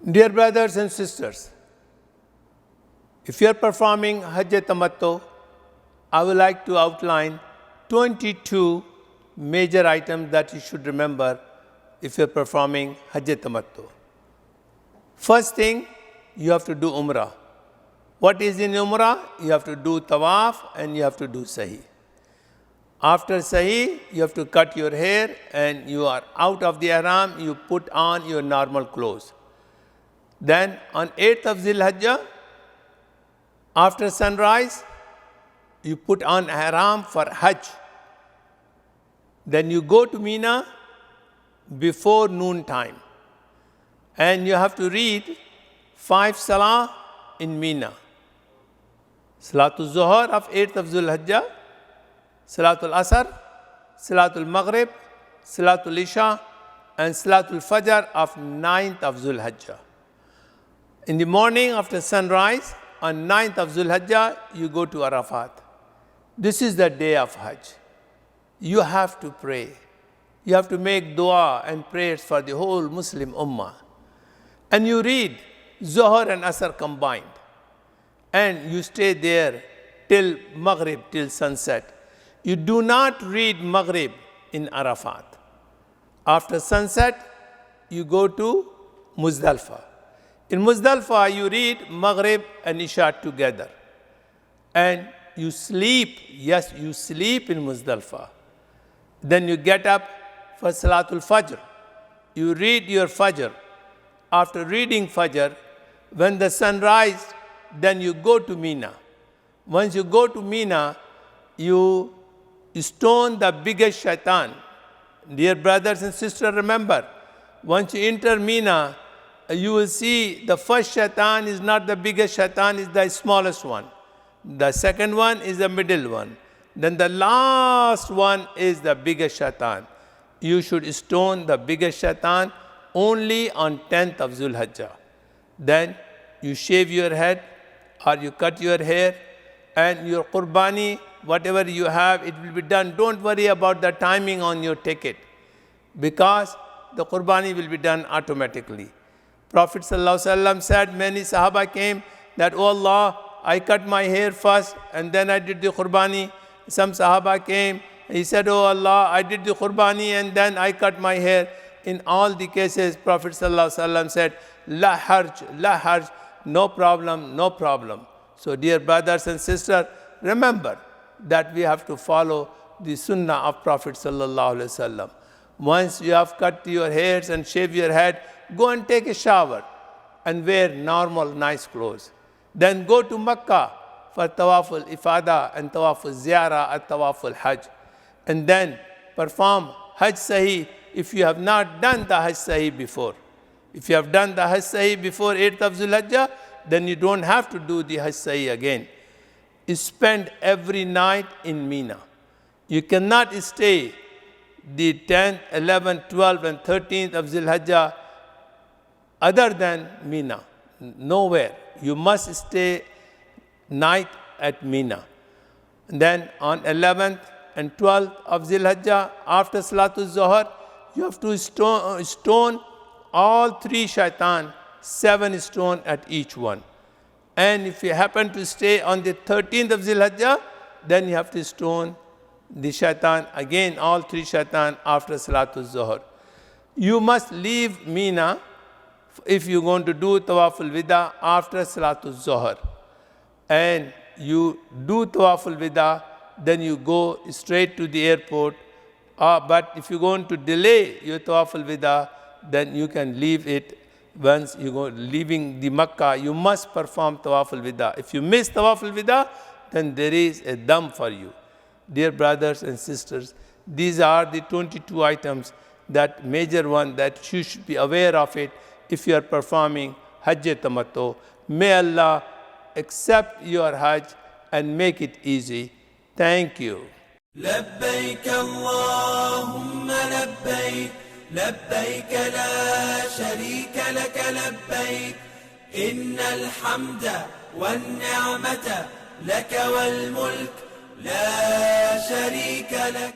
Dear brothers and sisters, if you are performing Hajj Tamattu, I would like to outline 22 major items that you should remember if you are performing Hajj Tamattu. First thing, you have to do Umrah. What is in Umrah? You have to do Tawaf and you have to do Sahi. After Sahi, you have to cut your hair and you are out of the Ihram, you put on your normal clothes. Then on 8th of Zil Hijjah, after sunrise, you put on Ihram for Hajj. Then you go to Mina before noon time. And you have to read 5 Salah in Mina. Salatul Zuhr of 8th of Zul Hijjah, Salatul Asr, Salatul Maghrib, Salatul Isha, and Salatul Fajr of 9th of Zul Hijjah. In the morning after sunrise, on 9th of Zul Hijjah, you go to Arafat. This is the day of Hajj. You have to pray. You have to make dua and prayers for the whole Muslim Ummah. And you read Zuhr and Asr combined. And you stay there till Maghrib, till sunset. You do not read Maghrib in Arafat. After sunset, you go to Muzdalifah. In Muzdalifah, you read Maghrib and Isha together. And you sleep. Yes, you sleep in Muzdalifah. Then you get up for Salatul Fajr. You read your Fajr. After reading Fajr, when the sun rises, then you go to Mina. Once you go to Mina, you stone the biggest shaitan. Dear brothers and sisters, remember, once you enter Mina, you will see the first shaitan is not the biggest shaitan, is the smallest one. The second one is the middle one. Then the last one is the biggest shaitan. You should stone the biggest shaitan only on 10th of Zul Hijjah. Then you shave your head or you cut your hair and your qurbani, whatever you have, it will be done. Don't worry about the timing on your ticket because the qurbani will be done automatically. Prophet ﷺ said, many Sahaba came that, oh Allah, I cut my hair first and then I did the qurbani. Some Sahaba came, he said, oh Allah, I did the qurbani and then I cut my hair. In all the cases, Prophet ﷺ said, la harj, no problem, no problem. So dear brothers and sisters, remember that we have to follow the sunnah of Prophet ﷺ. Once you have cut your hairs and shave your head, go and take a shower and wear normal, nice clothes. Then go to Makkah for Tawaful Ifada and Tawaful Ziyarah and Tawaful Hajj. And then perform Hajj Sahi if you have not done the Hajj Sahi before. If you have done the Hajj Sahi before 8th of Zul Hijjah, then you don't have to do the Hajj Sahi again. You spend every night in Mina. You cannot stay the 10th, 11th, 12th, and 13th of Zul Hijjah other than Mina. Nowhere. You must stay night at Mina. And then on 11th and 12th of Zul Hijjah, after Salatul Zuhr, you have to stone all 3 shaitan, 7 stone at each one. And if you happen to stay on the 13th of Zul Hijjah, then you have to stone the shaitan, again all 3 shaitan after Salatul Zuhr. You must leave Mina if you're going to do Tawaful Wida after Salatul Zuhr. And you do Tawaful Wida, then you go straight to the airport. But if you're going to delay your Tawaful Wida, then you can leave it. Once you go leaving the Makkah, you must perform Tawaful Wida. If you miss Tawaful Wida, then there is a dam for you. Dear brothers and sisters, these are the 22 items, that major one that you should be aware of it if you are performing Hajj Tamattu. May Allah accept your Hajj and make it easy. Thank you. لبيك اللهم لبيك لبيك لا شريك لك لبيك إن الحمد والنعمة لك والملك لا شريك لك